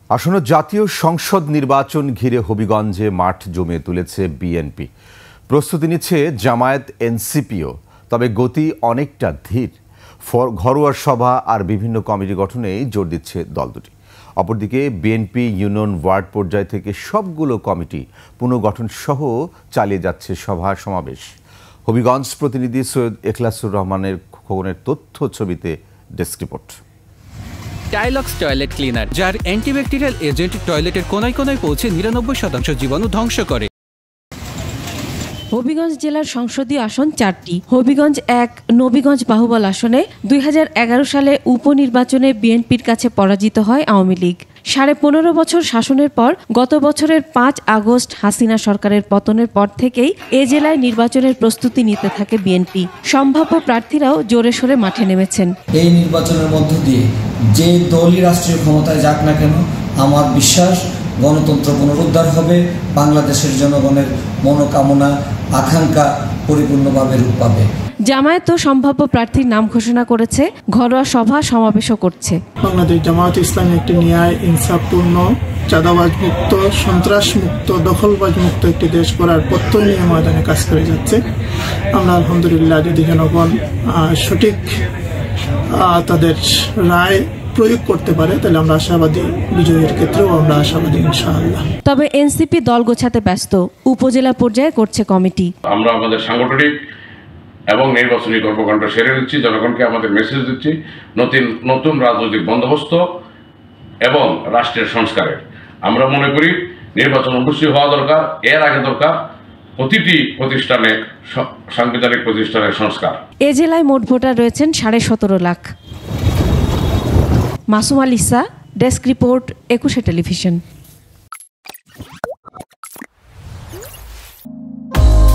আসন্ন জাতীয় সংসদ নির্বাচন ঘিরে হবিগঞ্জে মাঠ জমিয়ে তুলেছে বিএনপি। প্রস্তুতি নিচ্ছে জামায়াত, এনসিপিও। তবে গতি অনেকটা ধীর। ঘরোয়া সভা আর বিভিন্ন কমিটি গঠনেই জোর দিচ্ছে দল দুটি। অপরদিকে বিএনপি ইউনিয়ন ওয়ার্ড পর্যায় থেকে সবগুলো কমিটি পুনর্গঠন সহ চালিয়ে যাচ্ছে সভা সমাবেশ। হবিগঞ্জ প্রতিনিধি সৈয়দ এখলাসুর রহমানের খবরের তথ্য ছবিতে desk report. Tylox toilet cleaner, যার অ্যান্টিব্যাকটেরিয়াল এজেন্ট টয়লেটের কোনায় কোনায় পৌঁছে 99% জীবাণু ধ্বংস করে। হবিগঞ্জ জেলার সংসদীয় আসন 4টি। হবিগঞ্জ 1 নবীগঞ্জ বাহুবল আসনে 2011 সালে উপনির্বাচনে বিএনপির কাছে পরাজিত হয় আওয়ামী লীগ। 15.5 বছর শাসনের পর গত বছরের 5 আগস্ট হাসিনা সরকারের পতনের পর থেকেই এ জেলায় নির্বাচনের প্রস্তুতি নিতে থাকে বিএনপি। সম্ভাব্য প্রার্থীরাও জোরে সোরে মাঠে নেমেছেন। এই নির্বাচনের মধ্য দিয়ে যে দলই রাষ্ট্রীয় ক্ষমতায় যাক না কেন, আমার বিশ্বাস গণতন্ত্র পুনরুদ্ধার হবে, বাংলাদেশের জনগণের মনোকামনা আকাঙ্ক্ষা পরিপূর্ণভাবে রূপ পাবে। জামায়াতও সম্ভাব্য প্রার্থীর নাম ঘোষণা করেছে, ঘরোয়া সভা সমাবেশও করছে। বাংলাদেশ জামায়াত ইসলামী একটি ন্যায়, ইনসাফপূর্ণ, চাঁদাবাজ মুক্ত, সন্ত্রাস মুক্ত, দখলবাজ মুক্ত একটি দেশ করার প্রত্যয় নিয়ে ময়দানে কাজ করে যাচ্ছে। আমরা আলহামদুলিল্লাহ, যদি জনগণ সঠিক তাদের রায় প্রয়োগ করতে পারে, তাহলে আমরা আশাবাদী, বিজয়ের ক্ষেত্রেও আমরা আশাবাদী ইনশাআল্লাহ। তবে এনসিপি দল গোছাতে ব্যস্ত, উপজেলা পর্যায়ে করছে কমিটি। আমরা আমাদের সাংগঠনিক এবং নির্বাচনী কর্মকাণ্ড সেরে নিচ্ছি, জনগণকে আমাদের মেসেজ দিচ্ছি নতুন রাজনৈতিক বন্দোবস্ত এবং রাষ্ট্রের সংস্কারের। আমরা মনে করি নির্বাচন অবশ্যই হওয়া দরকার, এর আগে দরকার প্রতিটি প্রতিষ্ঠানে সাংবিধানিক প্রতিষ্ঠানের সংস্কার। এ জেলায় মোট ভোটার রয়েছেন 17.5 লাখ। মাসুম আল ইসা, ডেস্ক রিপোর্ট, 21 টেলিভিশন।